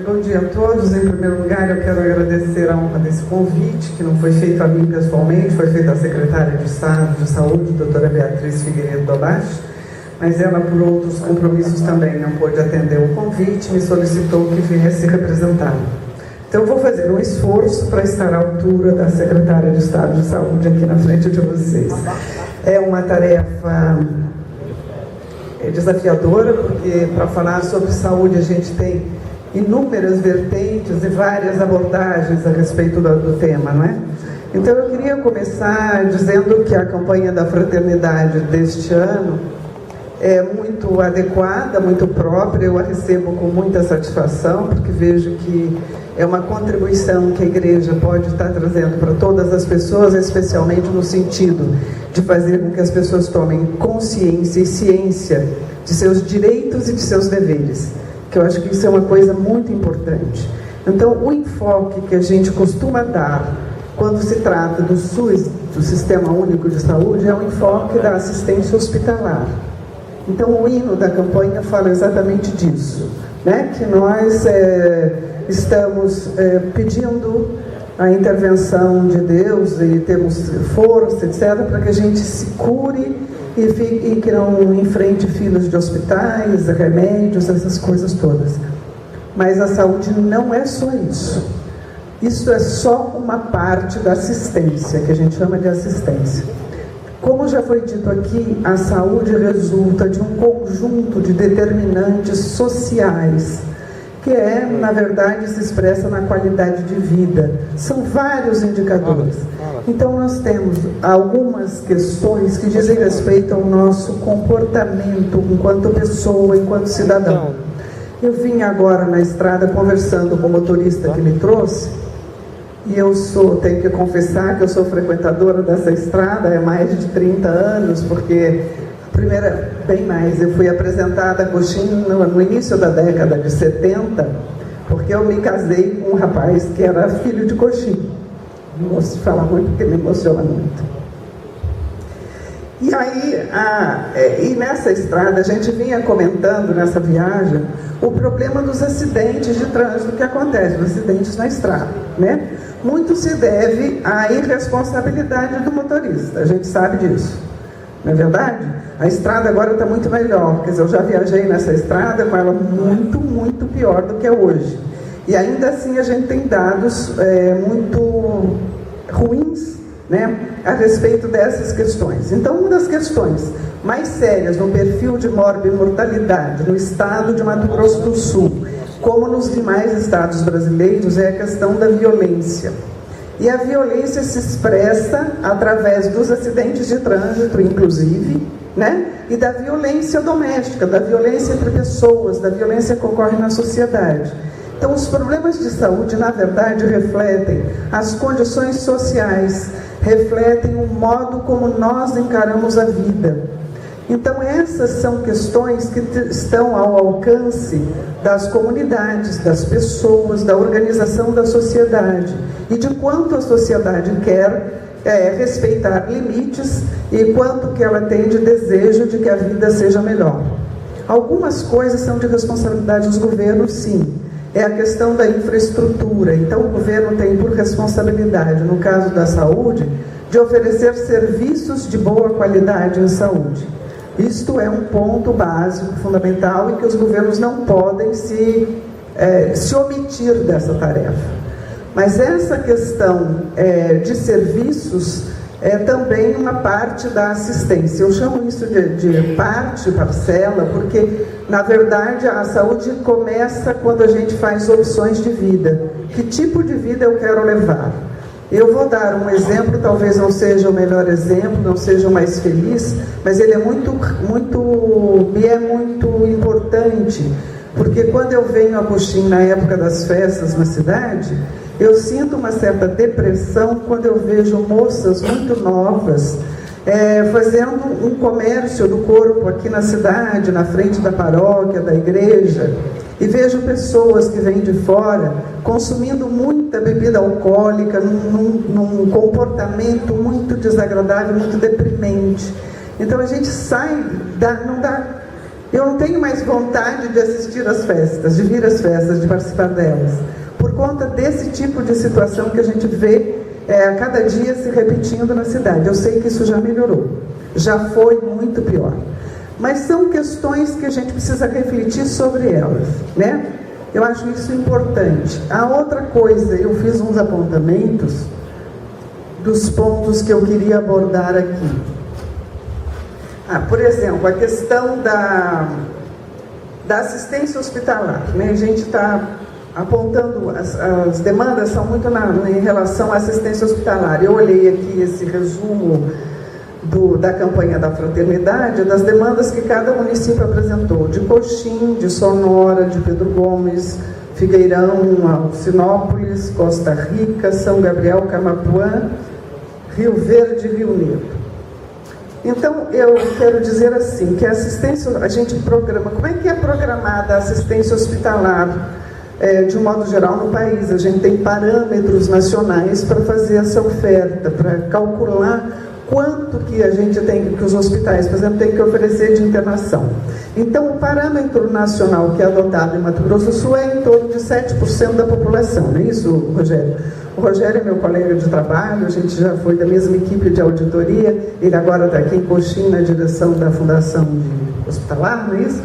Bom dia a todos. Em primeiro lugar, eu quero agradecer a honra desse convite, que não foi feito a mim pessoalmente, foi feito à Secretária de Estado de Saúde, doutora Beatriz Figueiredo Dobache, mas ela, por outros compromissos, também não pôde atender o convite, me solicitou que viesse representá-la. Então, eu vou fazer um esforço para estar à altura da Secretária de Estado de Saúde aqui na frente de vocês. É uma tarefa desafiadora, porque para falar sobre saúde a gente tem inúmeras vertentes e várias abordagens a respeito do tema, não é? Então eu queria começar dizendo que a campanha da fraternidade deste ano é muito adequada, muito própria, eu a recebo com muita satisfação, porque vejo que é uma contribuição que a Igreja pode estar trazendo para todas as pessoas, especialmente no sentido de fazer com que as pessoas tomem consciência e ciência de seus direitos e de seus deveres, que eu acho que isso é uma coisa muito importante. Então, o enfoque que a gente costuma dar quando se trata do SUS, do Sistema Único de Saúde, é o enfoque da assistência hospitalar. Então, o hino da campanha fala exatamente disso, né? Que nós estamos pedindo a intervenção de Deus e temos força, etc., para que a gente se cure e que não enfrente filas de hospitais, remédios, essas coisas todas. Mas a saúde não é só isso. Isso é só uma parte da assistência, que a gente chama de assistência. Como já foi dito aqui, a saúde resulta de um conjunto de determinantes sociais, que na verdade, se expressa na qualidade de vida. São vários indicadores. Então, nós temos algumas questões que dizem respeito ao nosso comportamento enquanto pessoa, enquanto cidadão. Eu vim agora na estrada conversando com o motorista que me trouxe, e tenho que confessar que eu sou frequentadora dessa estrada há mais de 30 anos, porque bem mais, eu fui apresentada a Coxim no início da década de 70, porque eu me casei com um rapaz que era filho de Coxim. Não gosto de falar muito porque me emociona muito. E aí, e nessa estrada, a gente vinha comentando nessa viagem o problema dos acidentes de trânsito que acontecem, os acidentes na estrada, né? Muito se deve à irresponsabilidade do motorista, a gente sabe disso, não é verdade? A estrada agora está muito melhor, quer dizer, eu já viajei nessa estrada com ela muito, muito pior do que é hoje. E ainda assim a gente tem dados muito ruins, né, a respeito dessas questões. Então, uma das questões mais sérias no perfil de mortalidade no estado de Mato Grosso do Sul, como nos demais estados brasileiros, é a questão da violência. E a violência se expressa através dos acidentes de trânsito, inclusive, né? E da violência doméstica, da violência entre pessoas, da violência que ocorre na sociedade. Então, os problemas de saúde, na verdade, refletem as condições sociais, refletem o modo como nós encaramos a vida. Então, essas são questões que estão ao alcance das comunidades, das pessoas, da organização da sociedade e de quanto a sociedade quer respeitar limites e quanto que ela tem de desejo de que a vida seja melhor. Algumas coisas são de responsabilidade dos governos, sim. É a questão da infraestrutura. Então, o governo tem por responsabilidade, no caso da saúde, de oferecer serviços de boa qualidade em saúde. Isto é um ponto básico, fundamental, e que os governos não podem se omitir dessa tarefa. Mas essa questão de serviços é também uma parte da assistência. Eu chamo isso de parte, parcela, porque, na verdade, a saúde começa quando a gente faz opções de vida. Que tipo de vida eu quero levar? Eu vou dar um exemplo, talvez não seja o melhor exemplo, não seja o mais feliz, mas ele é muito importante, porque quando eu venho a Coxim na época das festas na cidade, eu sinto uma certa depressão quando eu vejo moças muito novas fazendo um comércio do corpo aqui na cidade, na frente da paróquia, da igreja, e vejo pessoas que vêm de fora consumindo muita bebida alcoólica, num comportamento muito desagradável, muito deprimente. Então a gente sai, Eu não tenho mais vontade de assistir às festas, de vir às festas, de participar delas, por conta desse tipo de situação que a gente vê a cada dia se repetindo na cidade. Eu sei que isso já melhorou, já foi muito pior, mas são questões que a gente precisa refletir sobre elas, né? Eu acho isso importante. A outra coisa, eu fiz uns apontamentos dos pontos que eu queria abordar aqui. Por exemplo, a questão da assistência hospitalar, né? A gente está apontando, as demandas são muito em relação à assistência hospitalar. Eu olhei aqui esse resumo da campanha da fraternidade, das demandas que cada município apresentou, de Coxim, de Sonora, de Pedro Gomes, Figueirão, Alcinópolis, Costa Rica, São Gabriel, Camapuã, Rio Verde e Rio Negro. Então, eu quero dizer assim, que a assistência, a gente programa, como é que é programada a assistência hospitalar, de um modo geral, no país? A gente tem parâmetros nacionais para fazer essa oferta, para calcular quanto que a gente tem, que os hospitais, por exemplo, têm que oferecer de internação. Então, o parâmetro nacional que é adotado em Mato Grosso do Sul é em torno de 7% da população, não é isso, Rogério? O Rogério é meu colega de trabalho, a gente já foi da mesma equipe de auditoria, ele agora está aqui em Coxim, na direção da Fundação Hospitalar, não é isso?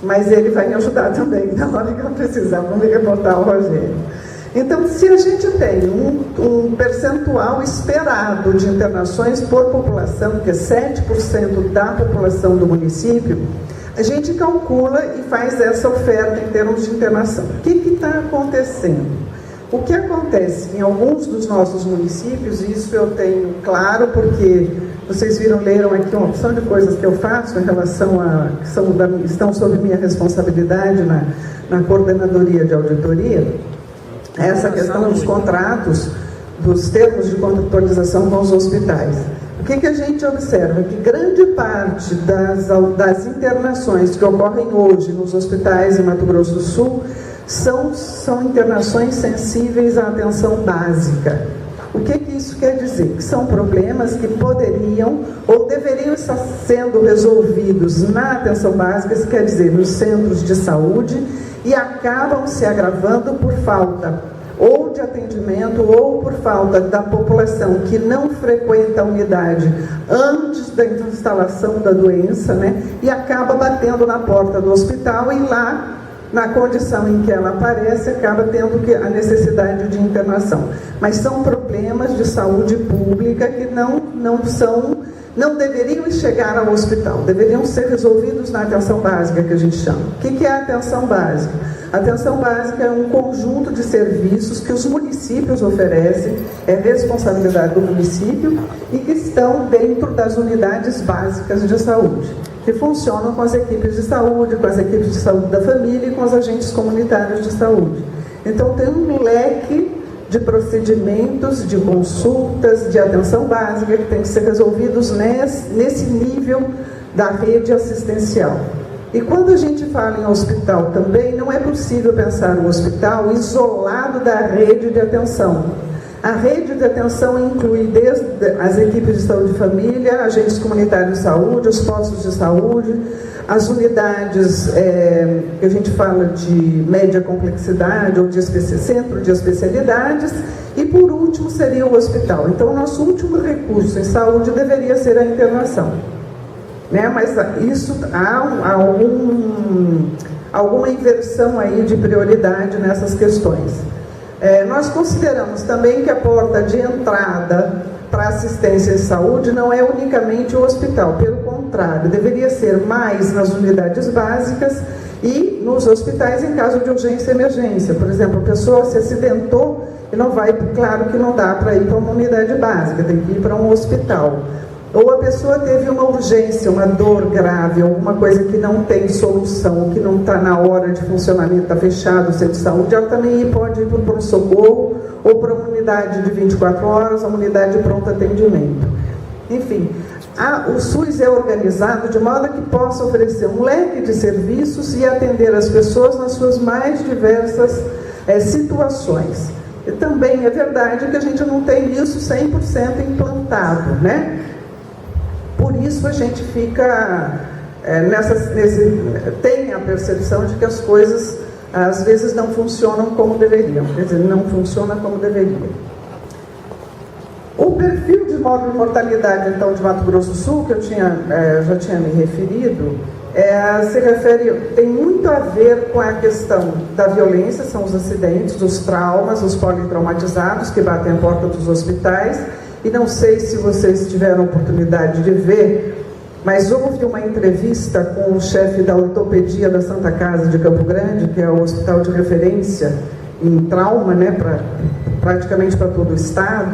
Mas ele vai me ajudar também, na hora que eu precisar, vamos reportar o Rogério. Então, se a gente tem um percentual esperado de internações por população, que é 7% da população do município, a gente calcula e faz essa oferta em termos de internação. O que está acontecendo? O que acontece em alguns dos nossos municípios, e isso eu tenho claro, porque vocês leram aqui uma opção de coisas que eu faço em relação a, que estão sob minha responsabilidade na coordenadoria de auditoria, essa questão dos contratos, dos termos de contratualização com os hospitais. O que a gente observa? Que grande parte das internações que ocorrem hoje nos hospitais em Mato Grosso do Sul são internações sensíveis à atenção básica. O que isso quer dizer? Que são problemas que poderiam ou deveriam estar sendo resolvidos na atenção básica, isso quer dizer, nos centros de saúde, e acabam se agravando por falta ou de atendimento ou por falta da população que não frequenta a unidade antes da instalação da doença, né? E acaba batendo na porta do hospital e lá, na condição em que ela aparece, acaba tendo a necessidade de internação. Mas são problemas de saúde pública que não deveriam chegar ao hospital, deveriam ser resolvidos na atenção básica, que a gente chama. O que é a atenção básica? A atenção básica é um conjunto de serviços que os municípios oferecem, é responsabilidade do município, e que estão dentro das unidades básicas de saúde, que funcionam com as equipes de saúde, com as equipes de saúde da família e com os agentes comunitários de saúde. Então, tem um leque de procedimentos, de consultas, de atenção básica que tem que ser resolvidos nesse nível da rede assistencial. E quando a gente fala em hospital também, não é possível pensar no hospital isolado da rede de atenção. A rede de atenção inclui desde as equipes de saúde de família, agentes comunitários de saúde, os postos de saúde, as unidades que a gente fala de média complexidade ou de centro de especialidades, e por último seria o hospital. Então, o nosso último recurso em saúde deveria ser a internação, né? Mas isso há alguma inversão aí de prioridade nessas questões. Nós consideramos também que a porta de entrada para assistência em saúde não é unicamente o hospital, pelo contrário, deveria ser mais nas unidades básicas e nos hospitais em caso de urgência e emergência. Por exemplo, a pessoa se acidentou e não vai, claro que não dá para ir para uma unidade básica, tem que ir para um hospital. Ou a pessoa teve uma urgência, uma dor grave, alguma coisa que não tem solução, que não está na hora de funcionamento, está fechado o centro de saúde, ela também pode ir para o pronto-socorro ou para uma unidade de 24 horas, uma unidade de pronto atendimento. Enfim, o SUS é organizado de modo que possa oferecer um leque de serviços e atender as pessoas nas suas mais diversas situações. E também é verdade que a gente não tem isso 100% implantado, né? Por isso a gente fica tem a percepção de que as coisas às vezes não funcionam como deveriam, quer dizer, não funciona como deveria. O perfil de mortalidade, então, de Mato Grosso do Sul, que eu já tinha me referido, tem muito a ver com a questão da violência, são os acidentes, os traumas, os politraumatizados que batem a porta dos hospitais. E não sei se vocês tiveram oportunidade de ver, mas houve uma entrevista com o chefe da ortopedia da Santa Casa de Campo Grande, que é o hospital de referência em trauma, praticamente para todo o estado,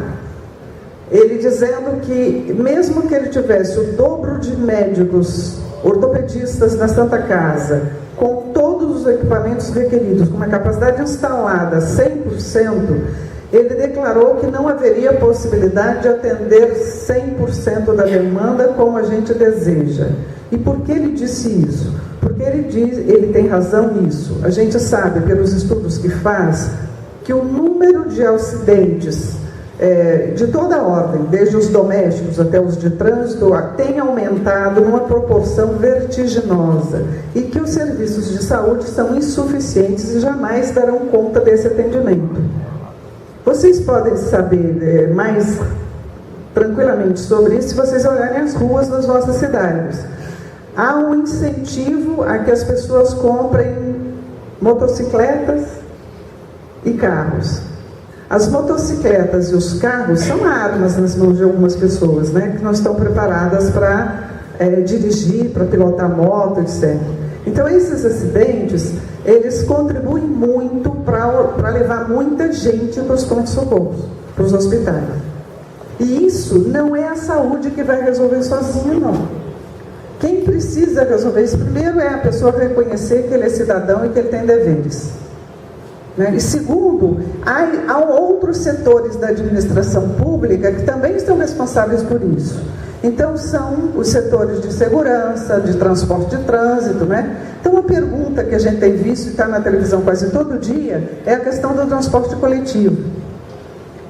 ele dizendo que, mesmo que ele tivesse o dobro de médicos ortopedistas na Santa Casa, com todos os equipamentos requeridos, com uma capacidade instalada 100%, ele declarou que não haveria possibilidade de atender 100% da demanda como a gente deseja. E por que ele disse isso? Porque ele tem razão nisso. A gente sabe, pelos estudos que faz, que o número de acidentes de toda a ordem, desde os domésticos até os de trânsito, tem aumentado numa proporção vertiginosa e que os serviços de saúde são insuficientes e jamais darão conta desse atendimento. Vocês podem saber mais tranquilamente sobre isso se vocês olharem as ruas das nossas cidades. Há um incentivo a que as pessoas comprem motocicletas e carros. As motocicletas e os carros são armas nas mãos de algumas pessoas, que não estão preparadas para dirigir, para pilotar moto, etc. Então, esses acidentes, eles contribuem muito para levar muita gente para os pronto-socorros, para os hospitais. E isso não é a saúde que vai resolver sozinha, não. Quem precisa resolver isso primeiro é a pessoa reconhecer que ele é cidadão e que ele tem deveres. E segundo, há outros setores da administração pública que também estão responsáveis por isso. Então, são os setores de segurança, de transporte de trânsito, Então, a pergunta que a gente tem visto e está na televisão quase todo dia é a questão do transporte coletivo.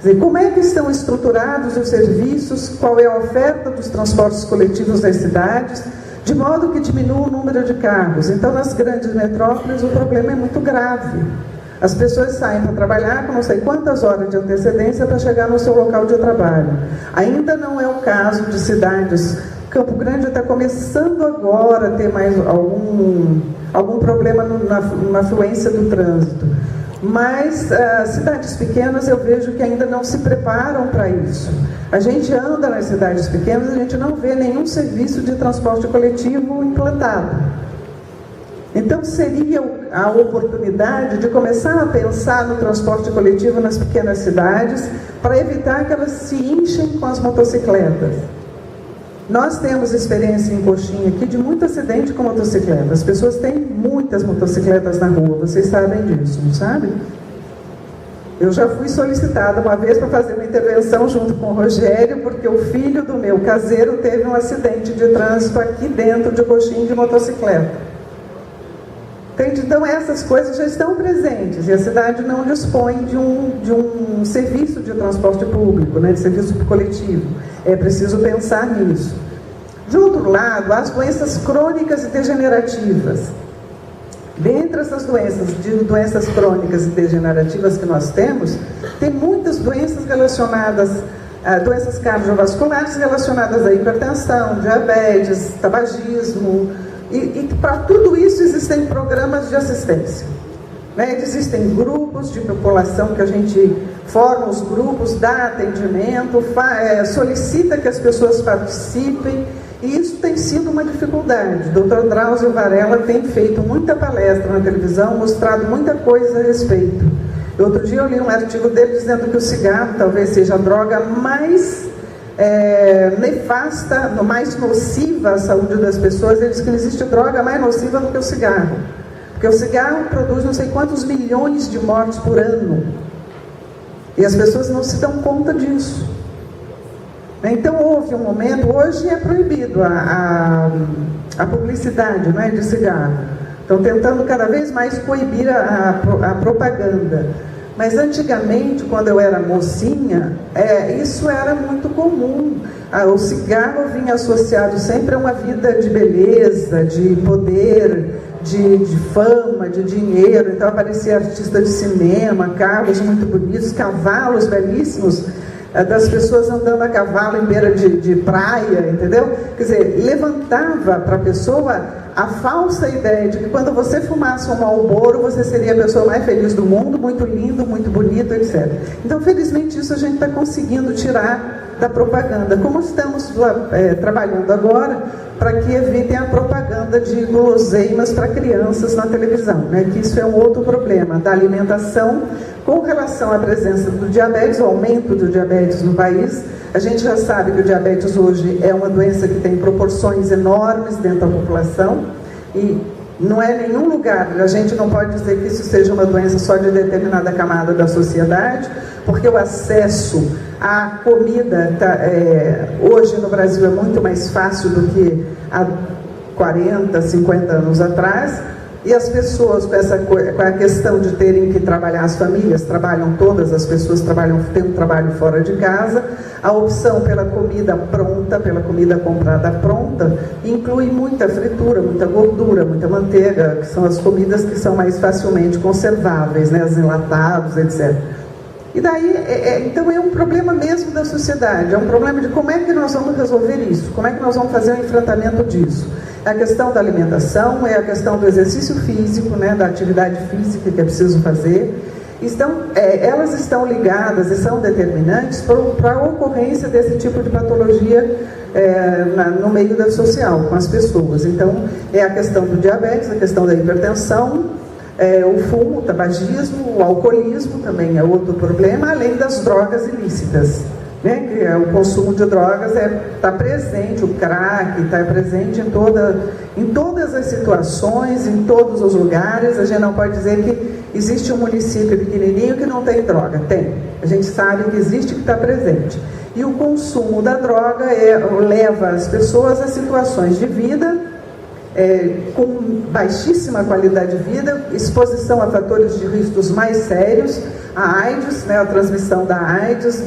Quer dizer, como é que estão estruturados os serviços, qual é a oferta dos transportes coletivos nas cidades, de modo que diminua o número de carros. Então, nas grandes metrópoles, o problema é muito grave. As pessoas saem para trabalhar com não sei quantas horas de antecedência para chegar no seu local de trabalho. Ainda não é o caso de cidades. Campo Grande está começando agora a ter mais algum problema na fluência do trânsito. Mas cidades pequenas eu vejo que ainda não se preparam para isso. A gente anda nas cidades pequenas e a gente não vê nenhum serviço de transporte coletivo implantado. Então, seria a oportunidade de começar a pensar no transporte coletivo nas pequenas cidades para evitar que elas se enchem com as motocicletas. Nós temos experiência em Coxinha aqui de muito acidente com motocicleta. As pessoas têm muitas motocicletas na rua, vocês sabem disso, não sabem? Eu já fui solicitada uma vez para fazer uma intervenção junto com o Rogério, porque o filho do meu caseiro teve um acidente de trânsito aqui dentro de Coxinha de motocicleta. Então, essas coisas já estão presentes e a cidade não dispõe de um serviço de transporte público, de serviço coletivo. É preciso pensar nisso. De outro lado, as doenças crônicas e degenerativas. Dentre essas doenças crônicas e degenerativas que nós temos, tem muitas doenças relacionadas a doenças cardiovasculares relacionadas à hipertensão, diabetes, tabagismo. E para tudo isso existem programas de assistência. Existem grupos de população que a gente forma os grupos, dá atendimento, solicita que as pessoas participem, e isso tem sido uma dificuldade. O Dr. Drauzio Varela tem feito muita palestra na televisão, mostrado muita coisa a respeito. Outro dia eu li um artigo dele dizendo que o cigarro talvez seja a droga mais nefasta, mais nociva à saúde das pessoas. Ele diz que não existe droga mais nociva do que o cigarro, porque o cigarro produz não sei quantos milhões de mortes por ano e as pessoas não se dão conta disso. Então houve um momento, hoje é proibido a publicidade de cigarro, estão tentando cada vez mais coibir a propaganda. Mas antigamente, quando eu era mocinha, isso era muito comum. O cigarro vinha associado sempre a uma vida de beleza, de poder, de fama, de dinheiro. Então aparecia artista de cinema, carros muito bonitos, cavalos belíssimos, das pessoas andando a cavalo em beira de praia, entendeu? Quer dizer, levantava para a pessoa a falsa ideia de que quando você fumasse um Marlboro, você seria a pessoa mais feliz do mundo, muito lindo, muito bonito, etc. Então, felizmente, isso a gente está conseguindo tirar da propaganda. Como estamos trabalhando agora para que evitem a propaganda de guloseimas para crianças na televisão, né? Que isso é um outro problema da alimentação com relação à presença do diabetes, o aumento do diabetes no país. A gente já sabe que o diabetes hoje é uma doença que tem proporções enormes dentro da população e não é nenhum lugar, a gente não pode dizer que isso seja uma doença só de determinada camada da sociedade, porque o acesso à comida hoje no Brasil é muito mais fácil do que há 40, 50 anos atrás. E as pessoas, com a questão de terem que trabalhar, as famílias trabalham, todas as pessoas têm um trabalho fora de casa, a opção pela comida pronta, pela comida comprada pronta, inclui muita fritura, muita gordura, muita manteiga, que são as comidas que são mais facilmente conserváveis, né, os enlatados, etc. E daí, então é um problema mesmo da sociedade, é um problema de como é que nós vamos resolver isso, como é que nós vamos fazer o enfrentamento disso. É a questão da alimentação, é a questão do exercício físico, né, da atividade física que é preciso fazer. Elas estão ligadas e são determinantes para a ocorrência desse tipo de patologia no meio social, com as pessoas. Então, é a questão do diabetes, a questão da hipertensão, o fumo, o tabagismo, o alcoolismo também é outro problema, além das drogas ilícitas. Né, que o consumo de drogas está presente, o crack está presente em todas as situações, em todos os lugares. A gente não pode dizer que existe um município pequenininho que não tem droga. Tem. A gente sabe que existe, que está presente. E o consumo da droga leva as pessoas a situações de vida com baixíssima qualidade de vida, exposição a fatores de riscos mais sérios, a AIDS, né, a transmissão da AIDS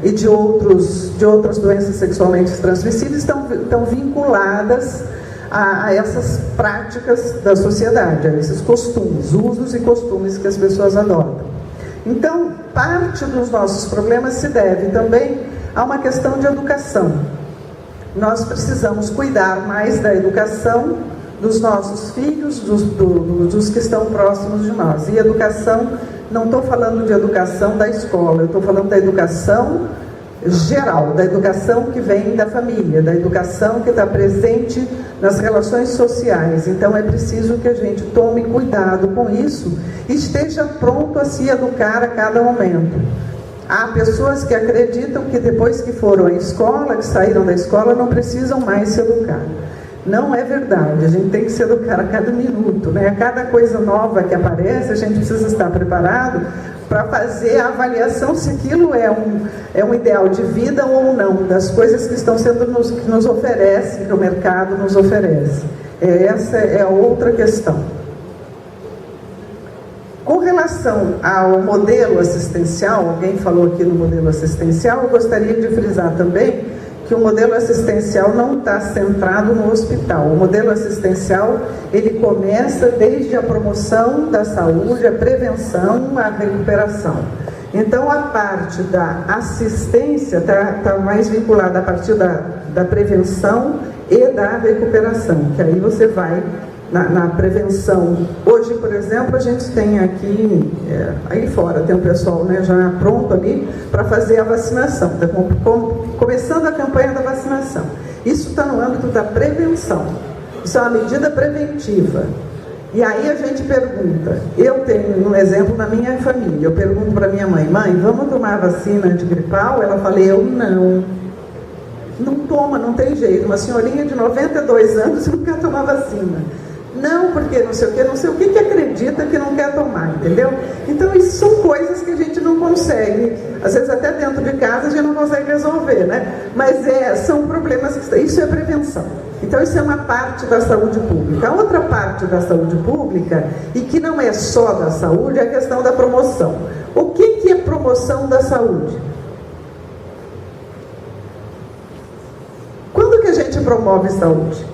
e de outras doenças sexualmente transmissíveis estão vinculadas a essas práticas da sociedade, a esses costumes, usos e costumes que as pessoas adotam. Então, parte dos nossos problemas se deve também a uma questão de educação. Nós precisamos cuidar mais da educação dos nossos filhos, dos que estão próximos de nós. E educação, não estou falando de educação da escola, eu estou falando da educação geral, da educação que vem da família, da educação que está presente nas relações sociais. Então é preciso que a gente tome cuidado com isso e esteja pronto a se educar a cada momento. Há pessoas que acreditam que depois que foram à escola, que saíram da escola, não precisam mais se educar. Não é verdade, a gente tem que se educar a cada minuto, né? A cada coisa nova que aparece, a gente precisa estar preparado para fazer a avaliação se aquilo é um ideal de vida ou não, das coisas que estão sendo que nos oferece, que o mercado nos oferece. Essa é a outra questão. Com relação ao modelo assistencial, alguém falou aqui no modelo assistencial, eu gostaria de frisar também que o modelo assistencial não está centrado no hospital. O modelo assistencial, ele começa desde a promoção da saúde, a prevenção, a recuperação. Então, a parte da assistência está mais vinculada a partir da prevenção e da recuperação, que aí você vai na prevenção. Hoje, por exemplo, a gente tem aqui, aí fora, tem um pessoal, né, já pronto ali para fazer a vacinação, tá começando a campanha da vacinação. Isso está no âmbito da prevenção, isso é uma medida preventiva. E aí a gente pergunta, eu tenho um exemplo na minha família, eu pergunto para minha mãe, vamos tomar a vacina antigripal? Ela fala, eu não toma, não tem jeito, uma senhorinha de 92 anos não quer tomar vacina. Não, porque não sei o que acredita que não quer tomar, entendeu? Então, isso são coisas que a gente não consegue, às vezes até dentro de casa a gente não consegue resolver, né? Mas são problemas, isso é prevenção. Então isso é uma parte da saúde pública. A outra parte da saúde pública, e que não é só da saúde, é a questão da promoção. O que é promoção da saúde? Quando que a gente promove saúde?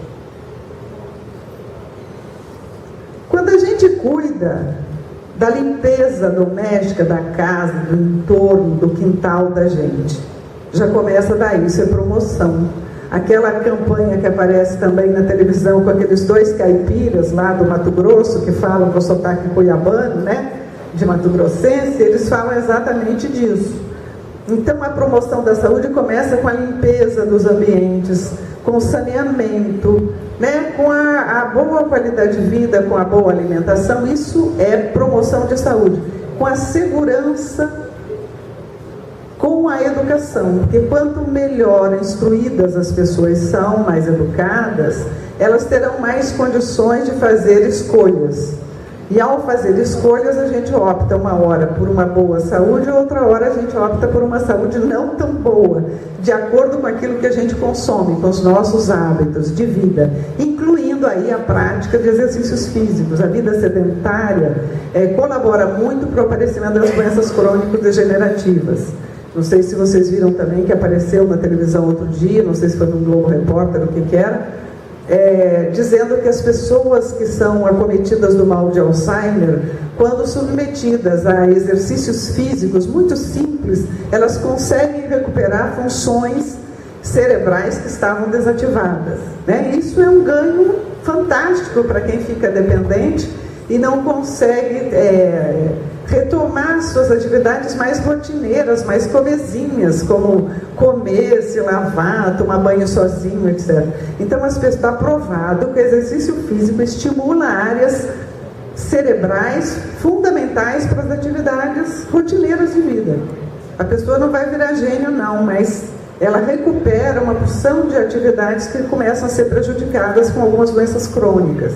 Quando a gente cuida da limpeza doméstica da casa, do entorno, do quintal da gente. Já começa daí, isso é promoção. Aquela campanha que aparece também na televisão com aqueles dois caipiras lá do Mato Grosso, que falam com o sotaque cuiabano, né? De Mato Grossense, eles falam exatamente disso. Então a promoção da saúde começa com a limpeza dos ambientes, com o saneamento, né? Com a boa qualidade de vida, com a boa alimentação. Isso é promoção de saúde. Com a segurança, com a educação, porque quanto melhor instruídas as pessoas são, mais educadas, elas terão mais condições de fazer escolhas. E ao fazer escolhas, a gente opta uma hora por uma boa saúde, outra hora a gente opta por uma saúde não tão boa, de acordo com aquilo que a gente consome, com os nossos hábitos de vida, incluindo aí a prática de exercícios físicos. A vida sedentária colabora muito para o aparecimento das doenças crônico-degenerativas. Não sei se vocês viram também que apareceu na televisão outro dia, não sei se foi no Globo Repórter, o que era, dizendo que as pessoas que são acometidas do mal de Alzheimer, quando submetidas a exercícios físicos muito simples, elas conseguem recuperar funções cerebrais que estavam desativadas, né? Isso é um ganho fantástico para quem fica dependente e não consegue retomar suas atividades mais rotineiras, mais comezinhas, como comer, se lavar, tomar banho sozinho, etc. Então, está provado que o exercício físico estimula áreas cerebrais fundamentais para as atividades rotineiras de vida. A pessoa não vai virar gênio, não, mas ela recupera uma porção de atividades que começam a ser prejudicadas com algumas doenças crônicas.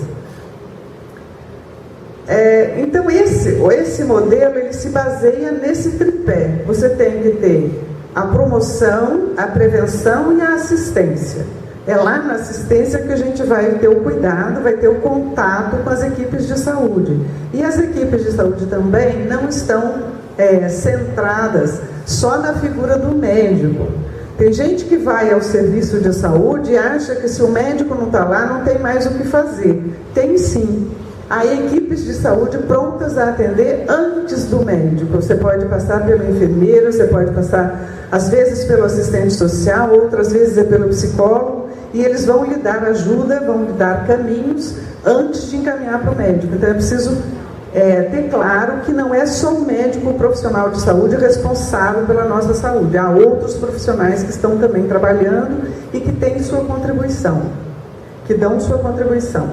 Então esse modelo ele se baseia nesse tripé. Você tem que ter a promoção, a prevenção e a assistência. É lá na assistência que a gente vai ter o cuidado, vai ter o contato com as equipes de saúde. E as equipes de saúde também não estão centradas só na figura do médico. Tem gente que vai ao serviço de saúde e acha que se o médico não está lá, não tem mais o que fazer. Tem sim. Há equipes de saúde prontas a atender antes do médico. Você pode passar pelo enfermeiro, você pode passar, às vezes, pelo assistente social, outras vezes é pelo psicólogo, e eles vão lhe dar ajuda, vão lhe dar caminhos antes de encaminhar para o médico. Então é preciso ter claro que não é só o médico, o profissional de saúde responsável pela nossa saúde. Há outros profissionais que estão também trabalhando e que têm sua contribuição, que dão sua contribuição.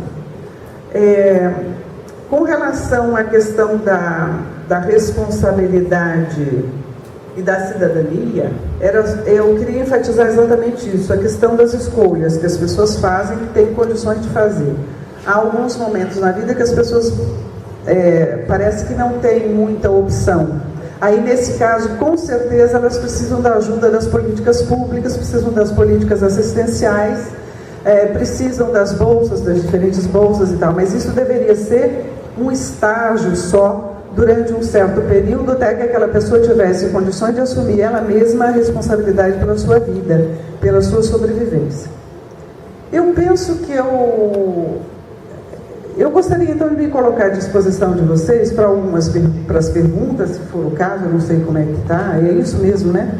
Com relação à questão da responsabilidade e da cidadania, eu queria enfatizar exatamente isso, a questão das escolhas que as pessoas fazem e têm condições de fazer. Há alguns momentos na vida que as pessoas parece que não têm muita opção. Aí, nesse caso, com certeza, elas precisam da ajuda das políticas públicas, precisam das políticas assistenciais, precisam das bolsas, das diferentes bolsas e tal, mas isso deveria ser um estágio só durante um certo período, até que aquela pessoa tivesse condições de assumir ela mesma a responsabilidade pela sua vida, pela sua sobrevivência. Eu penso que eu gostaria então de me colocar à disposição de vocês para as perguntas, se for o caso. Eu não sei como é que está, é isso mesmo, né?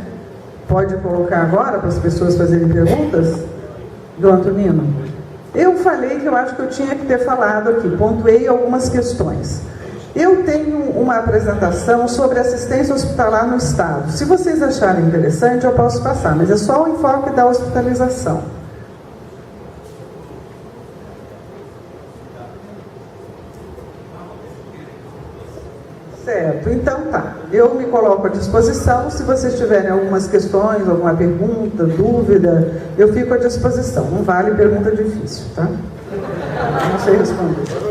Pode colocar agora para as pessoas fazerem perguntas? Do Antonino? Eu falei que eu acho que eu tinha que ter falado aqui, pontuei algumas questões. Eu tenho uma apresentação sobre assistência hospitalar no Estado. Se vocês acharem interessante, eu posso passar, mas é só o enfoque da hospitalização. Certo, então tá. Eu me coloco à disposição. Se vocês tiverem algumas questões, alguma pergunta, dúvida, eu fico à disposição. Não vale pergunta difícil, tá? Não sei responder.